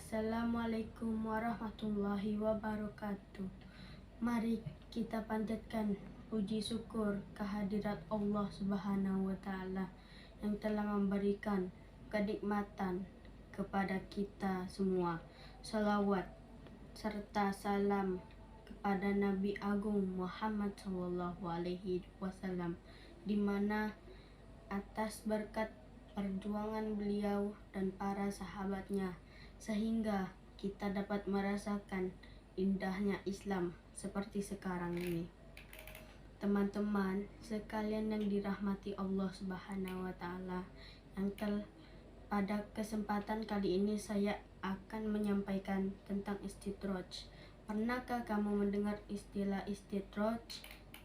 Assalamualaikum warahmatullahi wabarakatuh. Mari kita panjatkan puji syukur kehadirat Allah Subhanahu wa Ta'ala yang telah memberikan kenikmatan kepada kita semua. Salawat serta salam kepada Nabi Agung Muhammad Sallallahu Alaihi Wasallam, di mana atas berkat perjuangan beliau dan para sahabatnya sehingga kita dapat merasakan indahnya Islam seperti sekarang ini. Teman-teman sekalian yang dirahmati Allah Subhanahu wa Ta'ala, pada kesempatan kali ini saya akan menyampaikan tentang istidroj. Pernahkah kamu mendengar istilah istidroj?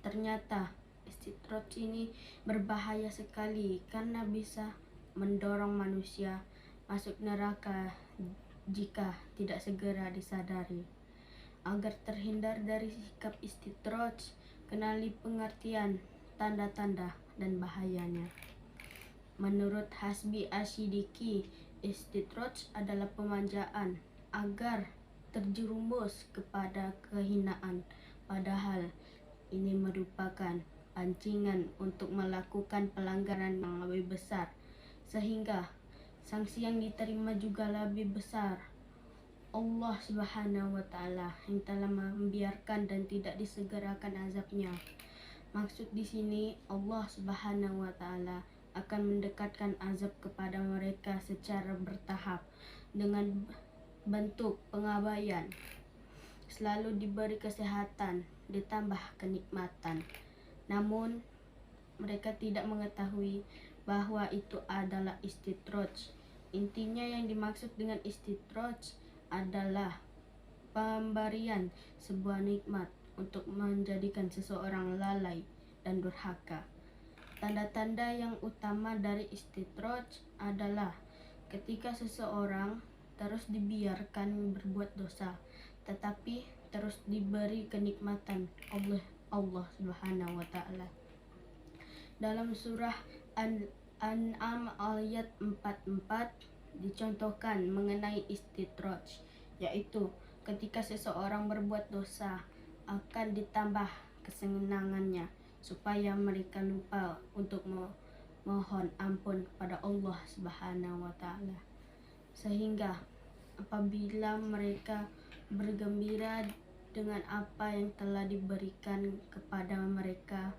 Ternyata istidroj ini berbahaya sekali karena bisa mendorong manusia masuk neraka jika tidak segera disadari. Agar terhindar dari sikap istidroj, kenali pengertian, tanda-tanda, dan bahayanya. Menurut Hasbi Asyidiki, istidroj adalah pemanjaan agar terjerumus kepada kehinaan, padahal ini merupakan pancingan untuk melakukan pelanggaran yang lebih besar, sehingga sanksi yang diterima juga lebih besar. Allah Subhanahu wa Ta'ala yang telah membiarkan dan tidak disegerakan azabnya. Maksud di sini Allah Subhanahu wa Ta'ala akan mendekatkan azab kepada mereka secara bertahap dengan bentuk pengabaian. Selalu diberi kesehatan ditambah kenikmatan. Namun mereka tidak mengetahui bahwa itu adalah istidroj. Intinya yang dimaksud dengan istidroj adalah pemberian sebuah nikmat untuk menjadikan seseorang lalai dan durhaka. Tanda-tanda yang utama dari istidroj adalah ketika seseorang terus dibiarkan berbuat dosa, tetapi terus diberi kenikmatan oleh Allah Subhanahu wa Ta'ala. Dalam surah An-An'am ayat 44 dicontohkan mengenai istidroj, yaitu ketika seseorang berbuat dosa akan ditambah kesenangannya supaya mereka lupa untuk mohon ampun kepada Allah Subhanahu wa Ta'ala, sehingga apabila mereka bergembira dengan apa yang telah diberikan kepada mereka,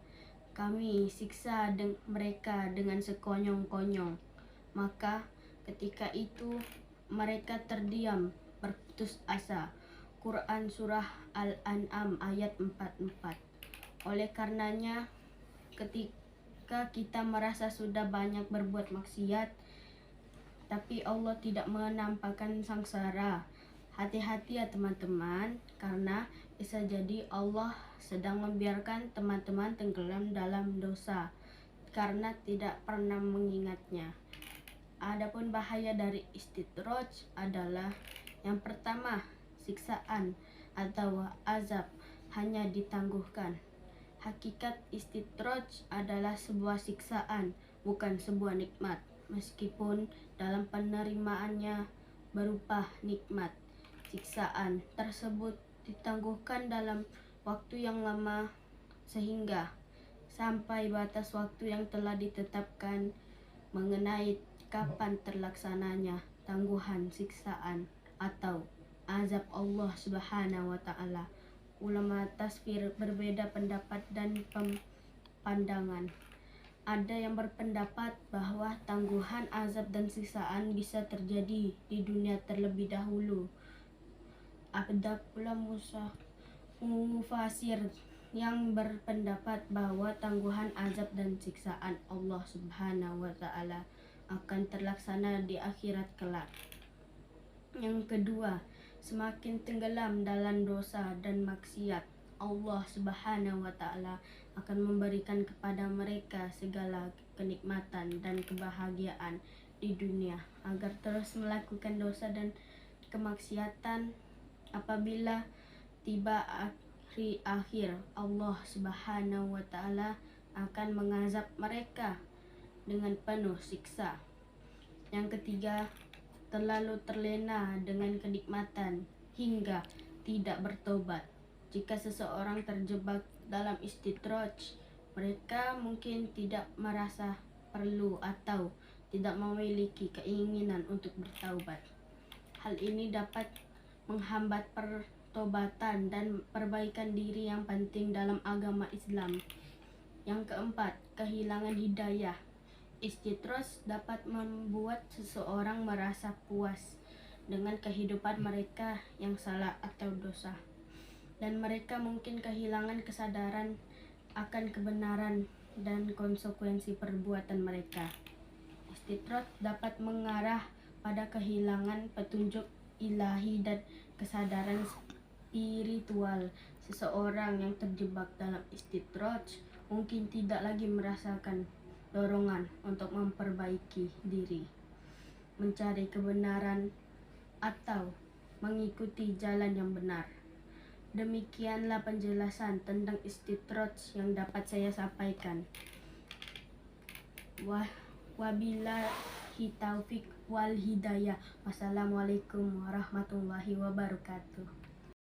kami siksa mereka dengan sekonyong-konyong. Maka ketika itu mereka terdiam, berputus asa. Quran Surah Al-An'am ayat 44. Oleh karenanya, ketika kita merasa sudah banyak berbuat maksiat, tapi Allah tidak menampakkan sangsara, hati-hati ya teman-teman, karena bisa jadi Allah sedang membiarkan teman-teman tenggelam dalam dosa karena tidak pernah mengingatnya. Adapun bahaya dari istidroj adalah yang pertama, siksaan atau azab hanya ditangguhkan. Hakikat istidroj adalah sebuah siksaan, bukan sebuah nikmat, meskipun dalam penerimaannya berupa nikmat. Siksaan tersebut ditangguhkan dalam waktu yang lama sehingga sampai batas waktu yang telah ditetapkan mengenai kapan terlaksananya tangguhan siksaan atau azab Allah Subhanahu wa Ta'ala. Ulama tasfir berbeda pendapat dan pandangan. Ada yang berpendapat bahwa tangguhan azab dan siksaan bisa terjadi di dunia terlebih dahulu. Ada pula mufasir yang berpendapat bahwa tangguhan azab dan siksaan Allah Subhanahu wa Ta'ala akan terlaksana di akhirat kelak. Yang kedua, semakin tenggelam dalam dosa dan maksiat, Allah Subhanahu wa Ta'ala akan memberikan kepada mereka segala kenikmatan dan kebahagiaan di dunia agar terus melakukan dosa dan kemaksiatan. Apabila tiba hari akhir, Allah Subhanahu wa Ta'ala akan mengazab mereka dengan penuh siksa. Yang ketiga, terlalu terlena dengan kenikmatan hingga tidak bertobat. Jika seseorang terjebak dalam istidraj, mereka mungkin tidak merasa perlu atau tidak memiliki keinginan untuk bertaubat. Hal ini dapat menghambat pertobatan dan perbaikan diri yang penting dalam agama Islam. Yang keempat, kehilangan hidayah. Istidraj dapat membuat seseorang merasa puas dengan kehidupan mereka yang salah atau dosa, dan mereka mungkin kehilangan kesadaran akan kebenaran dan konsekuensi perbuatan mereka. Istidraj dapat mengarah pada kehilangan petunjuk ilahi dan kesadaran spiritual. Seseorang yang terjebak dalam istidraj mungkin tidak lagi merasakan dorongan untuk memperbaiki diri, mencari kebenaran, atau mengikuti jalan yang benar. Demikianlah penjelasan tentang istidraj yang dapat saya sampaikan. Wabillahi taufik wal hidayah. Wassalamualaikum warahmatullahi wabarakatuh.